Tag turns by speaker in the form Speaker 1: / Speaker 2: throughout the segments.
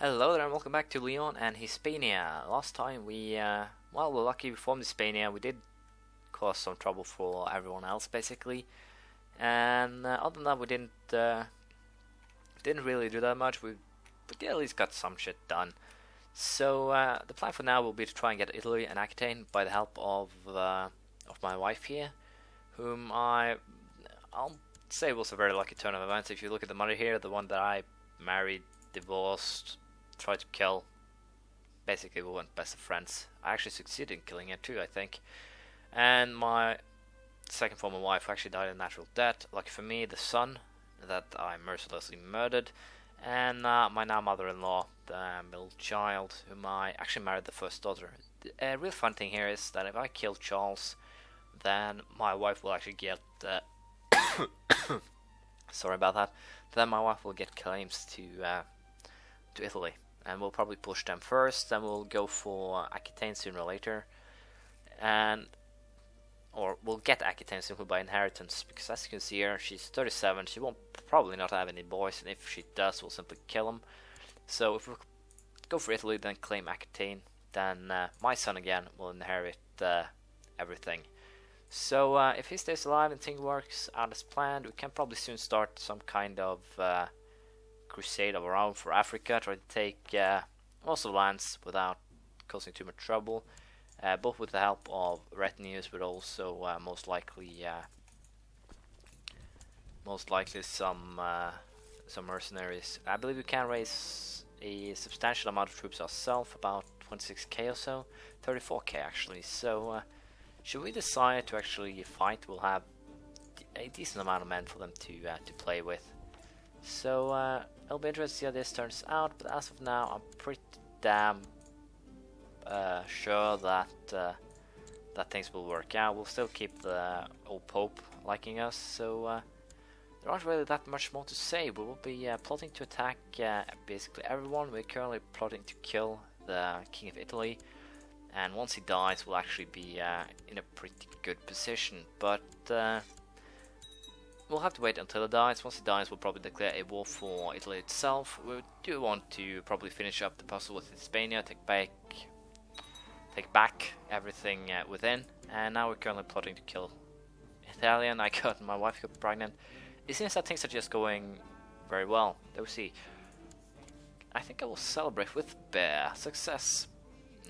Speaker 1: Hello there and welcome back to Leon and Hispania. Last time we're lucky we formed Hispania. We did cause some trouble for everyone else basically, and other than that we didn't really do that much. We at least got some shit done. So the plan for now will be to try and get Italy and Aquitaine by the help of my wife here, whom I'll say was a very lucky turn of events. If you look at the mother here, the one that I married, divorced, tried to kill. Basically, we weren't best of friends. I actually succeeded in killing her too, I think. And my second former wife actually died a natural death. Lucky for me, the son that I mercilessly murdered. And my now mother-in-law, the middle child, whom I actually married the first daughter. The real fun thing here is that if I kill Charles, then my wife will actually get... sorry about that. Then my wife will get claims to Italy, and we'll probably push them first. Then we'll go for Aquitaine sooner or later, or we'll get Aquitaine simply by inheritance. Because as you can see here, she's 37. She won't probably not have any boys, and if she does, we'll simply kill them. So if we go for Italy, then claim Aquitaine, then my son again will inherit everything. So if he stays alive and things works out as planned, we can probably soon start some kind of crusade of our own for Africa, try to take most of the lands without causing too much trouble, both with the help of retinues, but also most likely some mercenaries. I believe we can raise a substantial amount of troops ourselves, about 26k or so, 34k actually. So should we decide to actually fight, we'll have a decent amount of men for them to play with. So it'll be interesting to see how this turns out, but as of now I'm pretty damn sure that that things will work out. We'll still keep the old Pope liking us, so there aren't really that much more to say. We will be plotting to attack basically everyone. We're currently plotting to kill the King of Italy, and once he dies we'll actually be in a pretty good position, but we'll have to wait until he dies. Once he dies, we'll probably declare a war for Italy itself. We do want to probably finish up the puzzle with Hispania, take back everything within, and now we're currently plotting to kill Italian. My wife got pregnant. It seems that things are just going very well. Let's see. I think I will celebrate with beer. Success.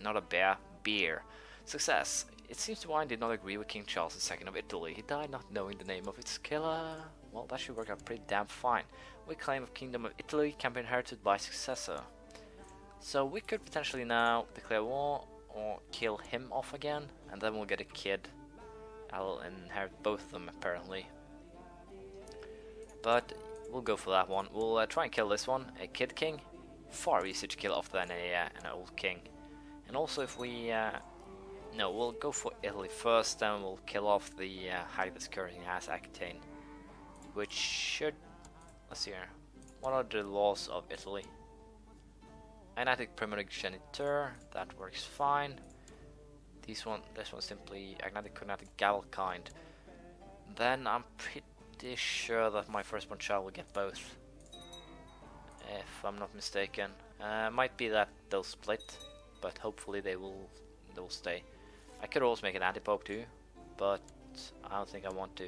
Speaker 1: Not a bear, beer. Success. It seems the wine did not agree with King Charles II of Italy. He died not knowing the name of its killer. Well, that should work out pretty damn fine. We claim of Kingdom of Italy can be inherited by successor. So we could potentially now declare war or kill him off again, and then we'll get a kid. I'll inherit both of them apparently. But we'll go for that one. We'll try and kill this one, a kid king. Far easier to kill off than an old king. And also if we... no, we'll go for Italy first, then we'll kill off the hag that currently has Aquitaine. Which should... let's see here. What are the laws of Italy? Agnatic primogeniture, that works fine. This one simply agnatic cognatic gavelkind. Then I'm pretty sure that my firstborn child will get both, if I'm not mistaken. Might be that they'll split, but hopefully they will stay. I could also make an anti-pope too, but I don't think I want to.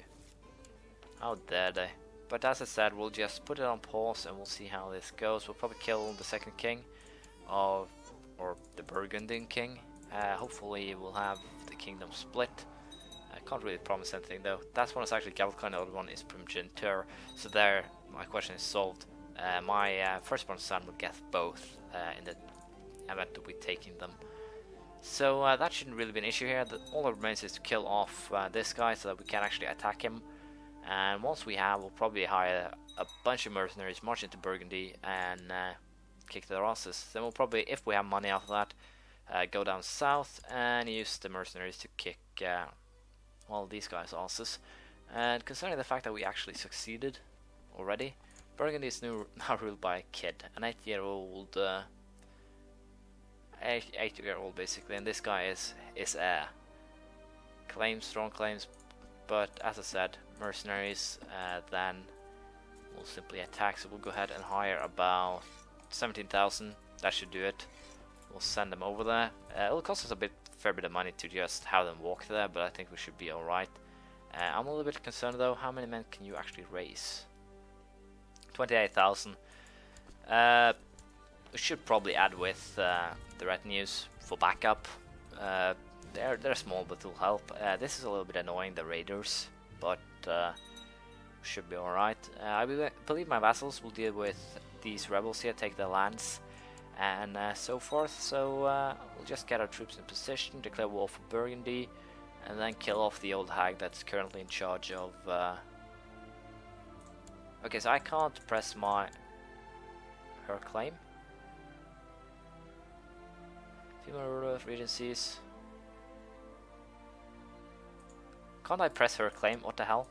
Speaker 1: How dare they? But as I said, we'll just put it on pause and we'll see how this goes. We'll probably kill the second king or the Burgundian king. Hopefully we'll have the kingdom split. I can't really promise anything though. That one is actually Gavelkind, the other one is Primogeniture. So there, my question is solved. My firstborn son will get both in the event that we're taking them. So that shouldn't really be an issue here. All that remains is to kill off this guy so that we can actually attack him. And once we have, we'll probably hire a bunch of mercenaries, march into Burgundy, and kick their asses. Then we'll probably, if we have money after that, go down south and use the mercenaries to kick, well, these guys' asses. And considering the fact that we actually succeeded already, Burgundy is now ruled by a kid, an 8-year-old. 8-year-old basically, and this guy is heir. Strong claims, but as I said, mercenaries, then we'll simply attack. So we'll go ahead and hire about 17,000 that should do it. We'll send them over there. It'll cost us a fair bit of money to just have them walk there, but I think we should be alright. I'm a little bit concerned though, how many men can you actually raise? 28,000. We should probably add with the retinues for backup. They're small, but it'll help. This is a little bit annoying, the raiders, but should be alright. I believe my vassals will deal with these rebels here, take their lands, and so forth. So we'll just get our troops in position, declare war for Burgundy, and then kill off the old hag that's currently in charge of... Okay, so I can't press her claim. Female ruler of regencies. Can't I press her claim? What the hell?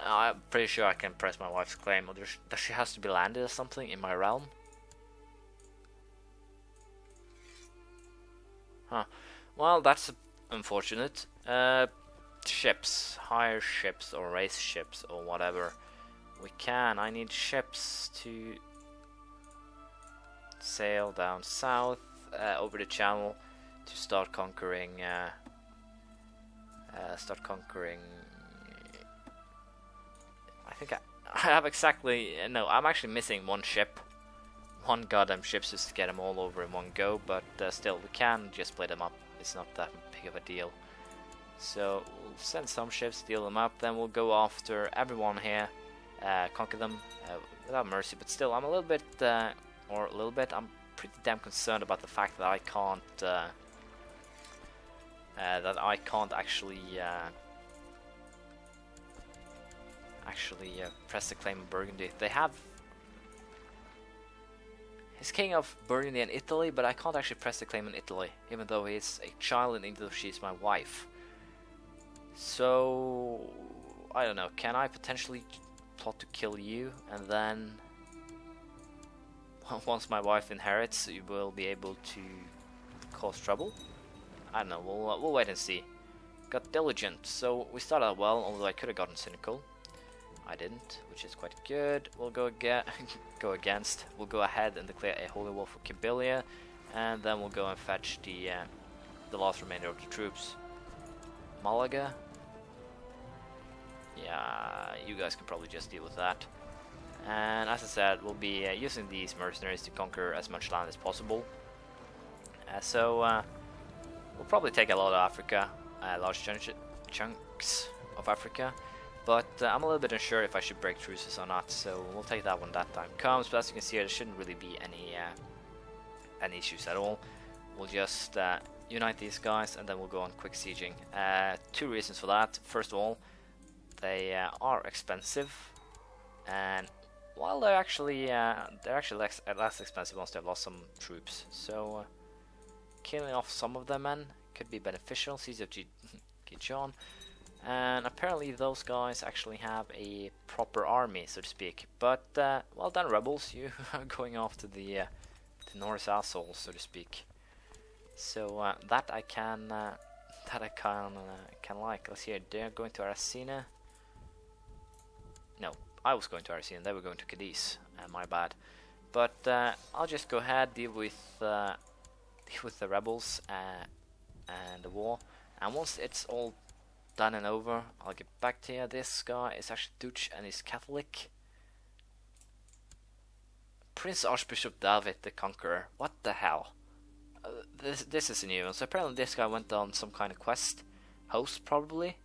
Speaker 1: I'm pretty sure I can press my wife's claim. Or does she has to be landed or something in my realm? Huh. Well, that's unfortunate. Ships. Hire ships or race ships or whatever. We can. I need ships to sail down south over the channel to start conquering. I think I have exactly no. I'm actually missing one ship, one goddamn ship, just to get them all over in one go. But still, we can just split them up. It's not that big of a deal. So we'll send some ships, deal them up. Then we'll go after everyone here, conquer them without mercy. But still, I'm a little bit, I'm pretty damn concerned about the fact that I can't. That I can't actually press the claim of Burgundy. They have he's king of Burgundy and Italy, but I can't actually press the claim in Italy, even though he's a child and even though she's my wife. So I don't know. Can I potentially plot to kill you, and then once my wife inherits, you will be able to cause trouble? I don't know, we'll wait and see. Got diligent, so we started out well, although I could have gotten cynical. I didn't, which is quite good. We'll go against. We'll go ahead and declare a holy war for Kabylia, and then we'll go and fetch the last remainder of the troops. Malaga. Yeah, you guys can probably just deal with that. And as I said, we'll be using these mercenaries to conquer as much land as possible. We'll probably take a lot of Africa, large chunks of Africa, but I'm a little bit unsure if I should break truces or not, so we'll take that when that time comes. But as you can see, there shouldn't really be any issues at all. We'll just unite these guys, and then we'll go on quick sieging. Two reasons for that. First of all, they are expensive, and while they're actually less expensive once they've lost some troops. So killing off some of their men could be beneficial. Siege of Gijon, and apparently those guys actually have a proper army, so to speak. But well done, rebels! You are going after the Norse assholes, so to speak. So that I can like. Let's see. They're going to Aracina. No, I was going to Aracina. They were going to Cadiz. My bad. But I'll just go ahead, deal with the rebels and the war. And once it's all done and over, I'll get back to you. This guy is actually Dutch and he's Catholic. Prince Archbishop David the Conqueror. What the hell? This is a new one. So apparently this guy went on some kind of quest. Host, probably.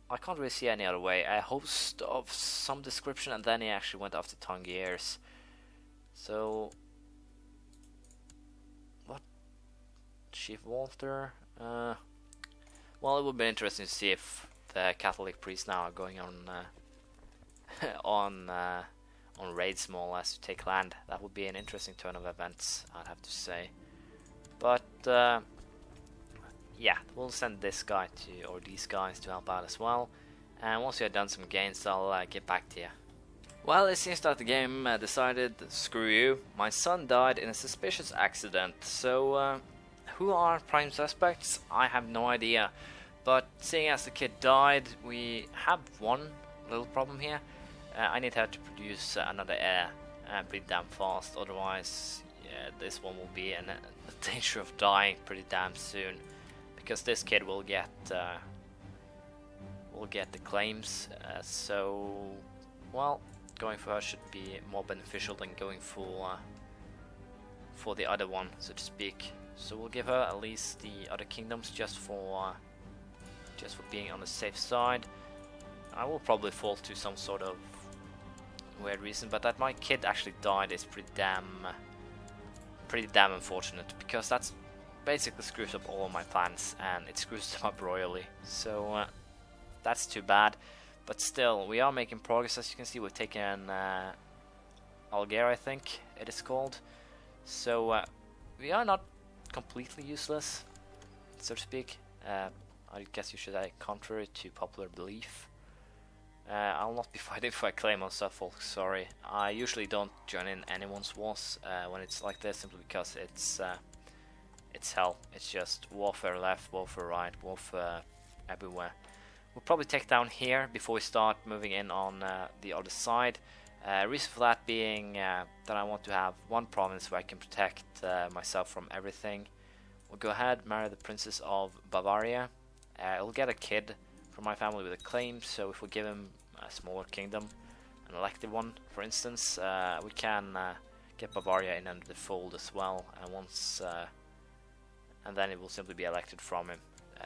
Speaker 1: I can't really see any other way. A host of some description, and then he actually went after Tangiers. So, what? Chief Walter? Well, it would be interesting to see if the Catholic priests now are going on on raids more or less to take land. That would be an interesting turn of events, I'd have to say. But yeah, we'll send this guy or these guys to help out as well. And once we have done some gains, I'll get back to you. Well, it seems that the game decided, screw you. My son died in a suspicious accident. So, who are prime suspects? I have no idea. But seeing as the kid died, we have one little problem here. I need her to produce another heir pretty damn fast, otherwise this one will be in danger of dying pretty damn soon, because this kid will get the claims. So, well, going for her should be more beneficial than going for the other one, so to speak. So we'll give her at least the other kingdoms just for being on the safe side. I will probably fall to some sort of weird reason, but that my kid actually died is pretty damn unfortunate, because that's basically screws up all of my plans, and it screws them up royally. So that's too bad, but still we are making progress. As you can see, we've taken Algeria, I think it is called. So we are not completely useless, so to speak. I guess you should say, contrary to popular belief. I'll not be fighting for a claim on Suffolk, sorry. I usually don't join in anyone's wars when it's like this, simply because it's hell. It's just warfare left, warfare right, warfare everywhere. We'll probably take down here before we start moving in on the other side. Reason for that being that I want to have one province where I can protect myself from everything. We'll go ahead, marry the Princess of Bavaria. We'll get a kid from my family with a claim, so if we give him a smaller kingdom, an elected one for instance, we can get Bavaria in under the fold as well, and then it will simply be elected from him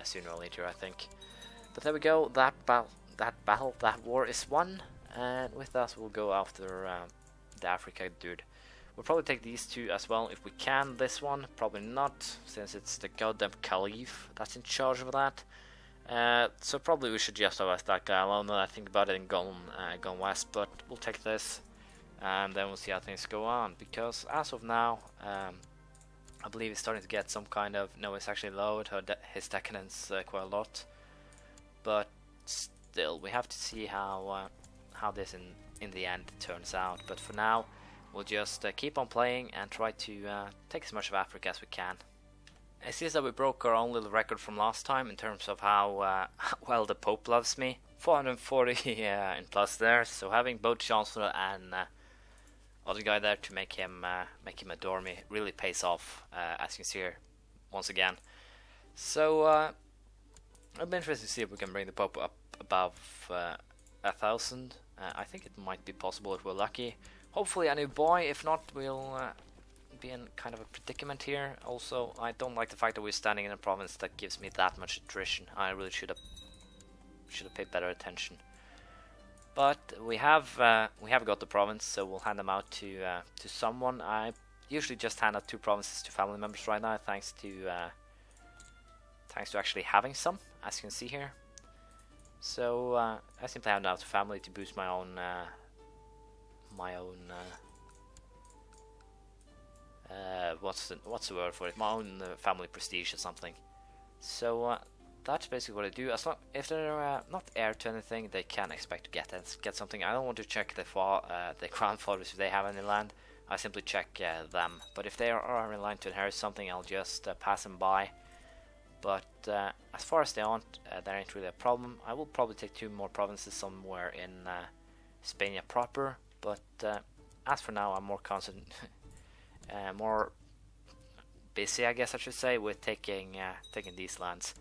Speaker 1: sooner or later, I think. But there we go, that war is won, and with that we'll go after the Africa dude. We'll probably take these two as well if we can. This one, probably not, since it's the goddamn Caliph that's in charge of that. So probably we should just have left that guy alone. Now I think about it and gone west, but we'll take this, and then we'll see how things go on. Because as of now, I believe he's starting to get some kind of, no, it's actually lowered his decadence quite a lot. But still, we have to see how this in the end turns out. But for now, we'll just keep on playing and try to take as much of Africa as we can. It seems that we broke our own little record from last time in terms of how well the Pope loves me. 440 in plus there, so having both Chancellor and other guy there to make him adore me really pays off, as you can see here once again. So it'll be interesting to see if we can bring the Pope up above 1,000. I think it might be possible if we're lucky. Hopefully a new boy. If not, we'll be in kind of a predicament here. Also, I don't like the fact that we're standing in a province that gives me that much attrition. I really should have paid better attention. But we have got the province, so we'll hand them out to someone. I usually just hand out 2 provinces to family members right now, thanks to actually having some, as you can see here. So I simply hand out to family to boost my own what's the word for it? My own family prestige or something. So that's basically what I do. As long if they're not heir to anything, they can expect to get something. I don't want to check the grandfathers if they have any land. I simply check them. But if they are in line to inherit something, I'll just pass them by. But as far as they aren't, there ain't really a problem. I will probably take 2 more provinces somewhere in Spain proper. But as for now, I'm more more busy, I guess I should say, with taking these lands.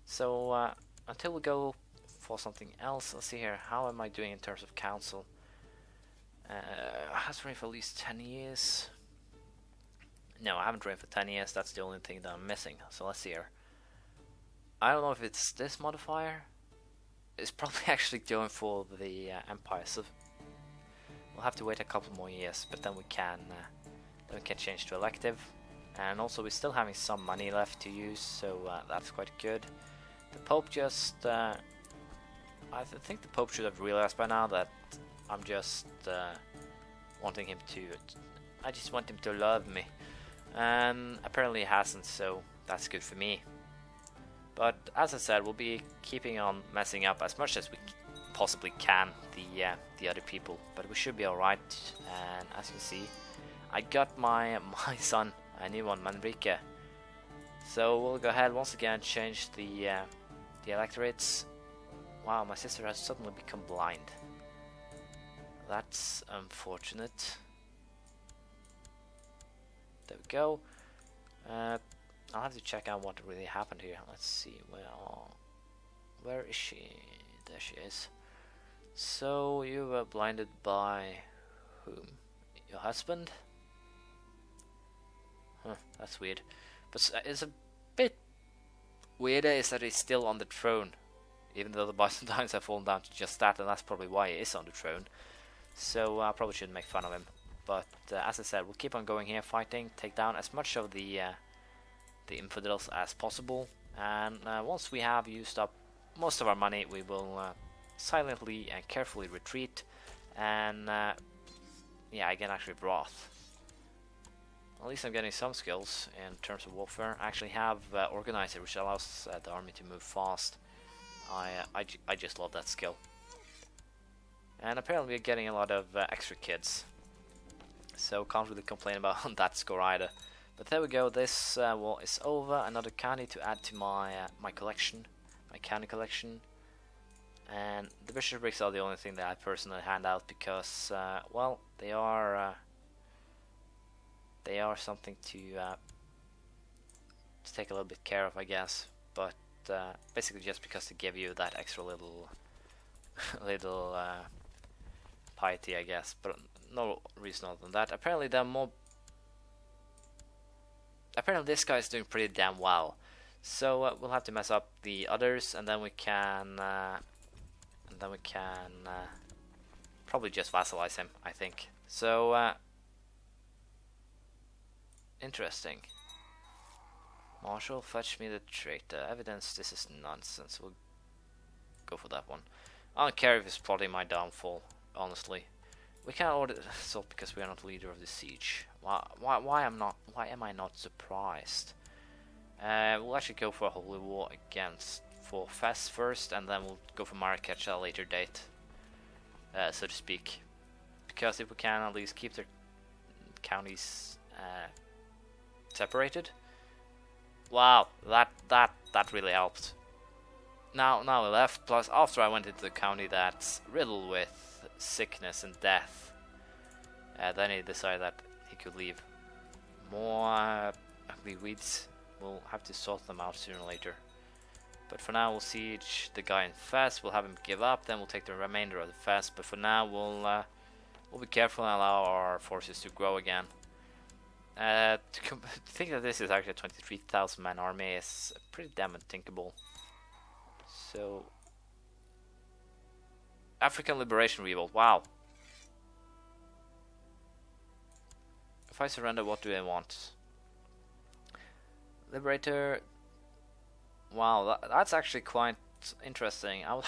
Speaker 1: So until we go for something else, let's see here. How am I doing in terms of council? Has reigned for at least 10 years. No, I haven't reigned for 10 years. That's the only thing that I'm missing. So let's see here. I don't know if it's this modifier. It's probably actually going for the empire. So we'll have to wait a couple more years, but then we can change to elective. And also we're still having some money left to use, so that's quite good. The Pope just I think the Pope should have realized by now that I'm just wanting him to, I just want him to love me, and apparently he hasn't, so that's good for me. But as I said, we'll be keeping on messing up as much as we possibly can the other people, but we should be alright. And as you can see, I got my son a new one, Manrique. So we'll go ahead once again, change the electorates. Wow, my sister has suddenly become blind. That's unfortunate. There we go. I'll have to check out what really happened here. Let's see. Where is she? There she is. So you were blinded by whom? Your husband? Huh, that's weird. But it's a bit weirder is that he's still on the throne, even though the Byzantines have fallen down to just that, and that's probably why he is on the throne. So I probably shouldn't make fun of him. But as I said, we'll keep on going here, fighting, take down as much of the infidels as possible, and once we have used up most of our money, we will silently and carefully retreat, and yeah, I get actually Wrath. At least I'm getting some skills in terms of warfare. I actually have Organizer, which allows the army to move fast. I just love that skill. And apparently we're getting a lot of extra kids, so can't really complain about that score either. But there we go, this war is over. Another county to add to my my collection, my county collection. And the bishoprics are the only thing that I personally hand out because, well, they are something to take a little bit care of, I guess. But basically just because they give you that extra little piety, I guess. But no reason other than that. Apparently there are more. Apparently this guy is doing pretty damn well. So we'll have to mess up the others, and then we can probably just vassalize him, I think. So interesting. Marshal, fetch me the traitor. Evidence this is nonsense. We'll go for that one. I don't care if he's plotting my downfall, honestly. We can't order assault because we are not leader of the siege. Why am I not surprised? We'll actually go for a holy war for Fes first, and then we'll go for Marrakech at a later date, so to speak. Because if we can at least keep their counties separated. Wow, that really helped. Now we left. Plus, after I went into the county that's riddled with sickness and death, then he decided that he could leave. More ugly weeds. We'll have to sort them out sooner or later. But for now, we'll siege the guy in Fes. We'll have him give up. Then we'll take the remainder of the Fes. But for now, we'll be careful and allow our forces to grow again. To think that this is actually a 23,000 man army is pretty damn unthinkable. So, African Liberation Revolt. Wow. If I surrender, what do I want? Liberator. Wow, that's actually quite interesting. I'm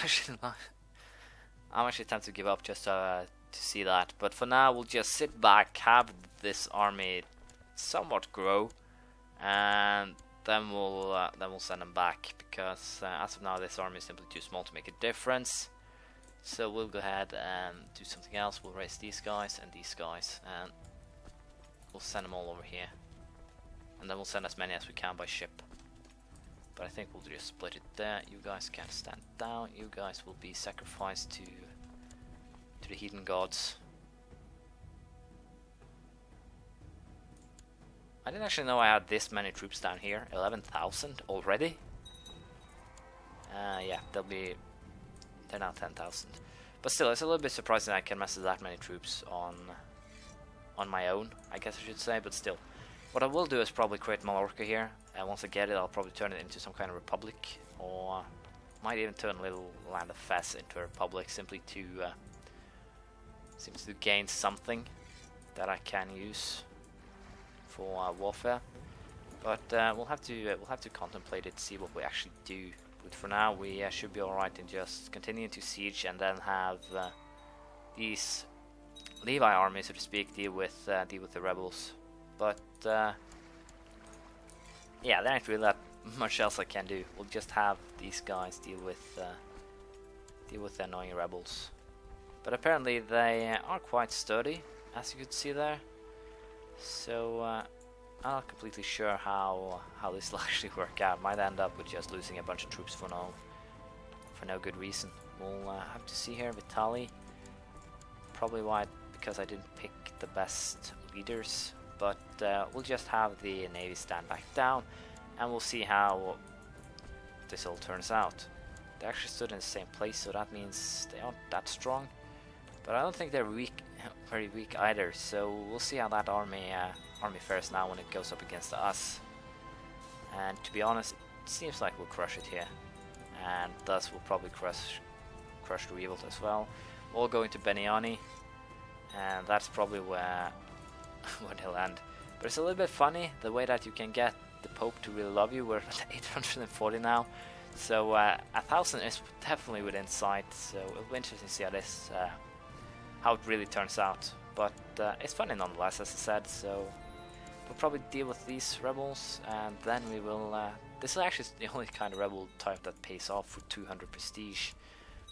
Speaker 1: actually tempted to give up just to see that. But for now, we'll just sit back, have this army somewhat grow, and then we'll send them back, because as of now, this army is simply too small to make a difference. So we'll go ahead and do something else. We'll raise these guys and these guys, and we'll send them all over here. And then we'll send as many as we can by ship. But I think we'll just split it there. You guys can stand down. You guys will be sacrificed to the heathen gods. I didn't actually know I had this many troops down here. 11,000 already. Yeah, they're now 10,000. But still, it's a little bit surprising I can master that many troops on my own, I guess I should say, but still. What I will do is probably create Mallorca here, and once I get it, I'll probably turn it into some kind of republic, or might even turn little land of Fes into a republic, simply to gain something that I can use for warfare. But we'll have to contemplate it, see what we actually do. But for now, we should be alright in just continuing to siege, and then have these Levi armies, so to speak, deal with the rebels. But yeah, there ain't really that much else I can do. We'll just have these guys deal with the annoying rebels. But apparently they are quite sturdy, as you could see there. So I'm not completely sure how this will actually work out. Might end up with just losing a bunch of troops for no good reason. We'll have to see here. Vitali probably why, because I didn't pick the best leaders, but we'll just have the navy stand back down and we'll see how this all turns out. They actually stood in the same place, so that means they aren't that strong, but I don't think they're weak, very weak either, so we'll see how that army fares now when it goes up against us. And to be honest, it seems like we'll crush it here, and thus we'll probably crush the revolt as well. We'll go into Beniani, and that's probably where they'll end. But it's a little bit funny the way that you can get the Pope to really love you. We're at 840 now, so 1000 is definitely within sight. So it'll be interesting to see how it really turns out. But it's funny nonetheless, as I said. So we'll probably deal with these rebels, and then we will. This is actually the only kind of rebel type that pays off for 200 prestige.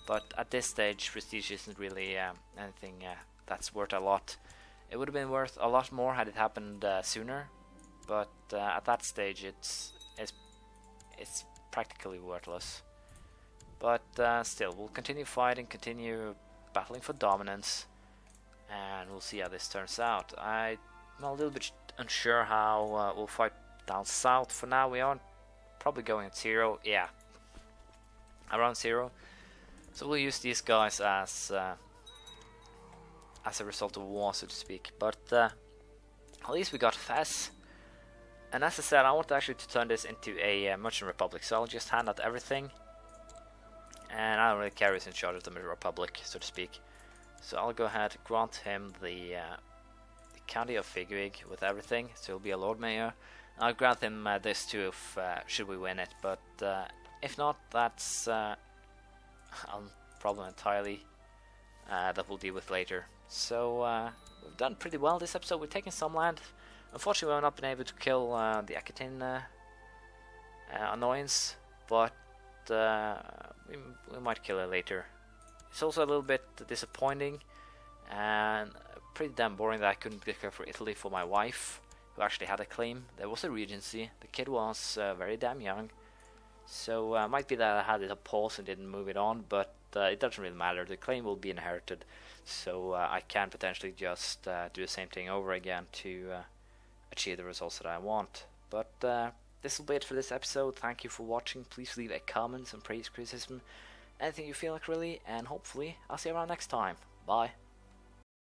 Speaker 1: But at this stage, prestige isn't really anything that's worth a lot. It would have been worth a lot more had it happened sooner, but at that stage it's practically worthless. But still, we'll continue fighting, continue battling for dominance, and we'll see how this turns out. I'm a little bit unsure how we'll fight down south. For now, we aren't probably going at 0. Yeah, around 0. So we'll use these guys as a result of war, so to speak. But at least we got Fez. And as I said, I want actually to turn this into a merchant republic, so I'll just hand out everything. And I don't really care who's in charge of the republic, so to speak. So I'll go ahead and grant him the county of Figuig with everything, so he'll be a lord mayor. I'll grant him this too if should we win it, but if not, that's a problem entirely that we'll deal with later. So we've done pretty well this episode. We've taken some land. Unfortunately, we've not been able to kill the Aquitaine annoyance, but we might kill it later. It's also a little bit disappointing and pretty damn boring that I couldn't declare for Italy for my wife, who actually had a claim. There was a regency. The kid was very damn young, so might be that I had it a pause and didn't move it on, but it doesn't really matter. The claim will be inherited, so I can potentially just do the same thing over again to achieve the results that I want. But this will be it for this episode. Thank you for watching. Please leave a comment, some praise, criticism, anything you feel like really, and hopefully I'll see you around next time. Bye.